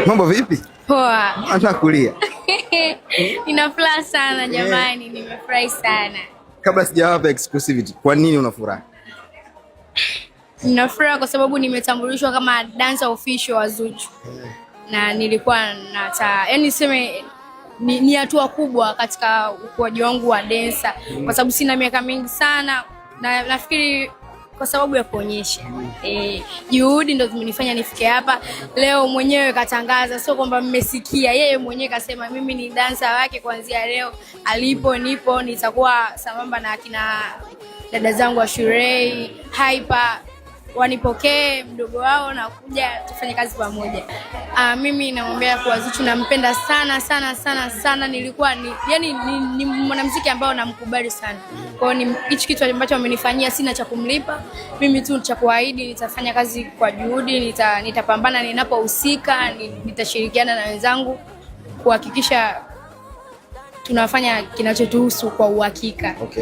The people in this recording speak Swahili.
Mambo vipi? Poa. Hata kulia. Nina furaha sana jamani, nimefurahi sana. Kabla sijawapa exclusivity, kwa nini una furaha? Nina furaha kwa sababu nimetambulishwa kama dancer official wa Zuchu. Na nilikuwa yani niseme ni hatua kubwa katika ukuaji wangu wa dancer kwa sababu sina miaka mingi sana na nafikiri kwa sababu ya kuonyesha juhudi ndo zimenifanya nifike hapa leo. Mwenyewe katangaza, sio kwamba mmesikia, yeye mwenyewe kasema mimi ni dancer wake kuanzia leo. Alipo nipo, nitakuwa sambamba na akina dada zangu wa Shurei Hyper, wanipokee mdogo wao na kuja tufanye kazi pamoja. Mimi namwambia kwa Zuchu nampenda sana sana sana sana. Nilikuwa ni mwanamuziki ambao namkubali sana. Kwa hiyo hichi kitu ambacho amenifanyia sina cha kumlipa. Mimi tu cha kuahidi nitafanya kazi kwa juhudi, nitapambana ninapohusika, nitashirikiana na wenzangu kuhakikisha tunafanya kinachotuhusu kwa uhakika. Okay.